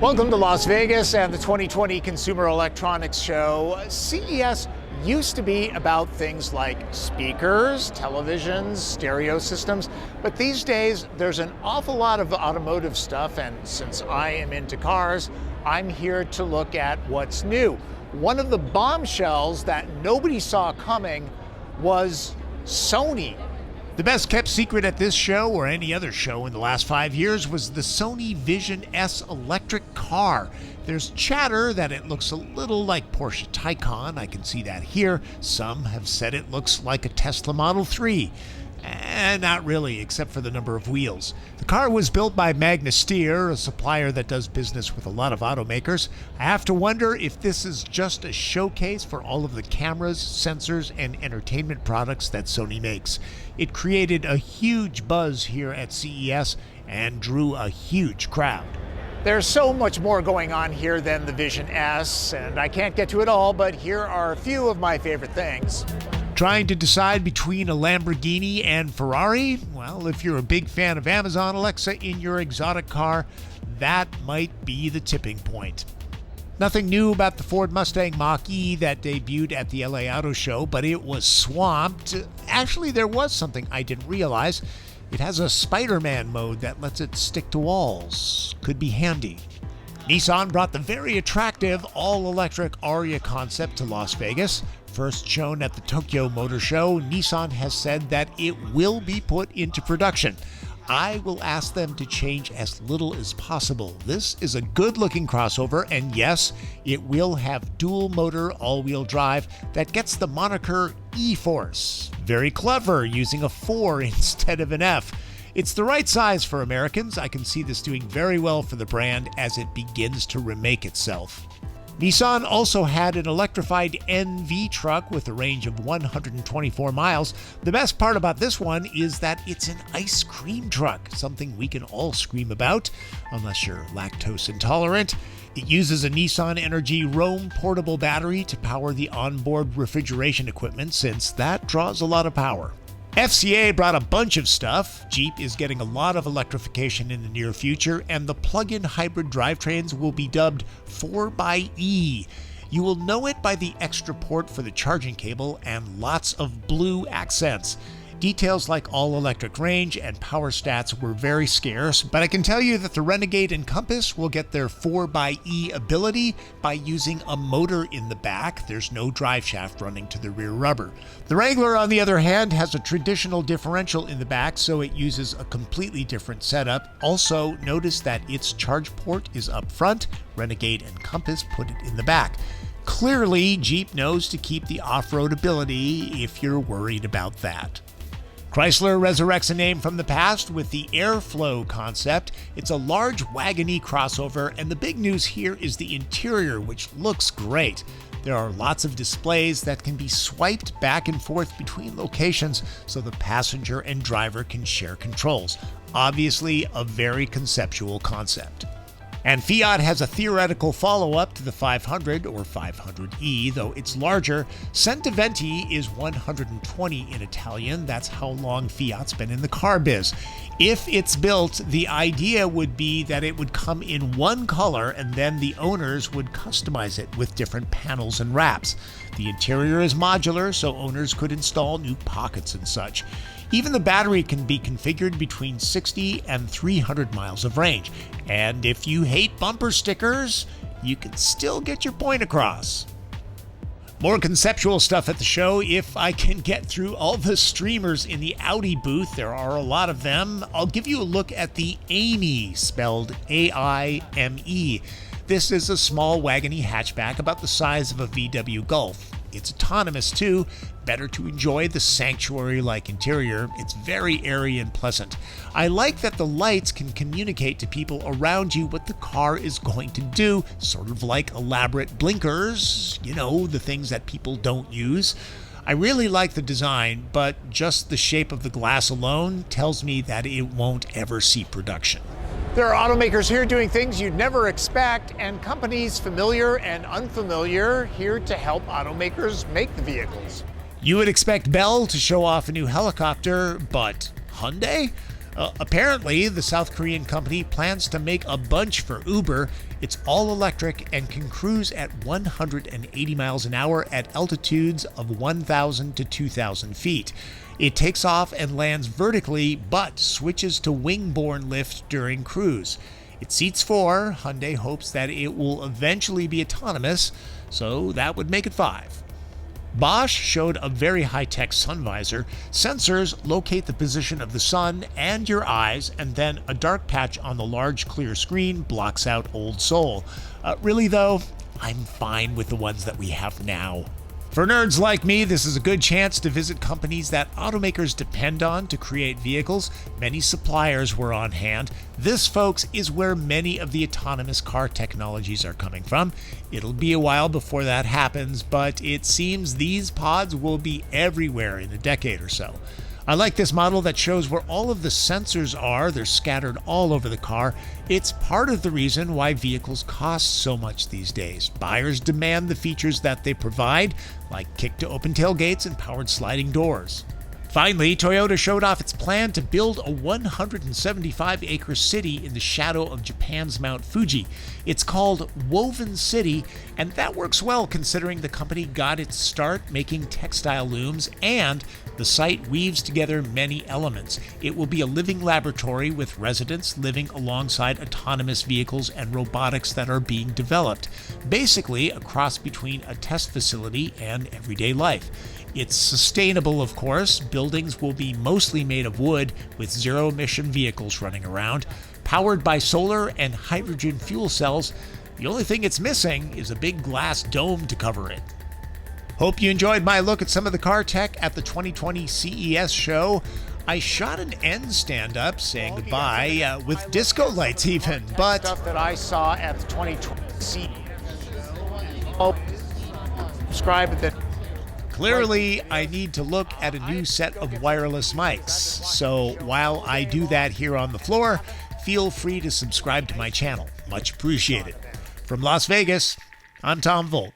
Welcome to Las Vegas and the 2020 Consumer Electronics Show. CES used to be about things like speakers, televisions, stereo systems, but these days there's an awful lot of automotive stuff, and since I am into cars, I'm here to look at what's new. One of the bombshells that nobody saw coming was Sony. The best kept secret at this show or any other show in the last 5 years was the Sony Vision S electric car. There's chatter that it looks a little like Porsche Taycan. I can see that here. Some have said it looks like a Tesla Model 3. Not really, except for the number of wheels. The car was built by Magna Steyr, a supplier that does business with a lot of automakers. I have to wonder if this is just a showcase for all of the cameras, sensors, and entertainment products that Sony makes. It created a huge buzz here at CES and drew a huge crowd. There's so much more going on here than the Vision S, and I can't get to it all, but here are a few of my favorite things. Trying to decide between a Lamborghini and Ferrari? Well, if you're a big fan of Amazon Alexa in your exotic car, that might be the tipping point. Nothing new about the Ford Mustang Mach-E that debuted at the LA Auto Show, but it was swamped. Actually, there was something I didn't realize. It has a Spider-Man mode that lets it stick to walls. Could be handy. Nissan brought the very attractive all-electric Aria concept to Las Vegas. First shown at the Tokyo Motor Show, Nissan has said that it will be put into production. I will ask them to change as little as possible. This is a good-looking crossover, and yes, it will have dual-motor all-wheel drive that gets the moniker E-Force. Very clever, using a 4 instead of an F. It's the right size for Americans. I can see this doing very well for the brand as it begins to remake itself. Nissan also had an electrified NV truck with a range of 124 miles. The best part about this one is that it's an ice cream truck, something we can all scream about, unless you're lactose intolerant. It uses a Nissan Energy Roam portable battery to power the onboard refrigeration equipment, since that draws a lot of power. FCA brought a bunch of stuff. Jeep is getting a lot of electrification in the near future, and the plug-in hybrid drivetrains will be dubbed 4xe. You will know it by the extra port for the charging cable and lots of blue accents. Details like all-electric range and power stats were very scarce, but I can tell you that the Renegade and Compass will get their 4xe ability by using a motor in the back. There's no drive shaft running to the rear rubber. The Wrangler, on the other hand, has a traditional differential in the back, so it uses a completely different setup. Also, notice that its charge port is up front. Renegade and Compass put it in the back. Clearly, Jeep knows to keep the off-road ability if you're worried about that. Chrysler resurrects a name from the past with the Airflow concept. It's a large wagony crossover, and the big news here is the interior, which looks great. There are lots of displays that can be swiped back and forth between locations so the passenger and driver can share controls. Obviously, a very conceptual concept. And Fiat has a theoretical follow-up to the 500 or 500e, though it's larger. Centoventi is 120 in Italian. That's how long Fiat's been in the car biz. If it's built, the idea would be that it would come in one color and then the owners would customize it with different panels and wraps. The interior is modular, so owners could install new pockets and such. Even the battery can be configured between 60 and 300 miles of range. And if you hate bumper stickers, you can still get your point across. More conceptual stuff at the show if I can get through all the streamers in the Audi booth. There are a lot of them. I'll give you a look at the AIME, spelled A-I-M-E. This is a small wagony hatchback about the size of a VW Golf. It's autonomous too. Better to enjoy the sanctuary-like interior. It's very airy and pleasant. I like that the lights can communicate to people around you what the car is going to do, sort of like elaborate blinkers, you know, the things that people don't use. I really like the design, but just the shape of the glass alone tells me that it won't ever see production. There are automakers here doing things you'd never expect, and companies familiar and unfamiliar here to help automakers make the vehicles. You would expect Bell to show off a new helicopter, but Hyundai? Apparently, the South Korean company plans to make a bunch for Uber. It's all electric and can cruise at 180 miles an hour at altitudes of 1,000 to 2,000 feet. It takes off and lands vertically, but switches to wing-borne lift during cruise. It seats 4. Hyundai hopes that it will eventually be autonomous, so that would make it 5. Bosch showed a very high-tech sun visor. Sensors locate the position of the sun and your eyes, and then a dark patch on the large clear screen blocks out old Seoul. Really though, I'm fine with the ones that we have now. For nerds like me, this is a good chance to visit companies that automakers depend on to create vehicles. Many suppliers were on hand. This, folks, is where many of the autonomous car technologies are coming from. It'll be a while before that happens, but it seems these pods will be everywhere in a decade or so. I like this model that shows where all of the sensors are. They're scattered all over the car. It's part of the reason why vehicles cost so much these days. Buyers demand the features that they provide, like kick-to-open tailgates and powered sliding doors. Finally, Toyota showed off its plan to build a 175-acre city in the shadow of Japan's Mount Fuji. It's called Woven City, and that works well considering the company got its start making textile looms, and the site weaves together many elements. It will be a living laboratory with residents living alongside autonomous vehicles and robotics that are being developed. Basically, a cross between a test facility and everyday life. It's sustainable, of course. Buildings will be mostly made of wood with zero-emission vehicles running around, powered by solar and hydrogen fuel cells. The only thing it's missing is a big glass dome to cover it. Hope you enjoyed my look at some of the car tech at the 2020 CES show. I shot an end stand-up saying goodbye with disco lights even, but Stuff that I saw at the 2020 CES show. Subscribe that. clearly I need to look at a new set of wireless mics. So while I do that here on the floor, feel free to subscribe to my channel. Much appreciated. From Las Vegas, I'm Tom Voelk.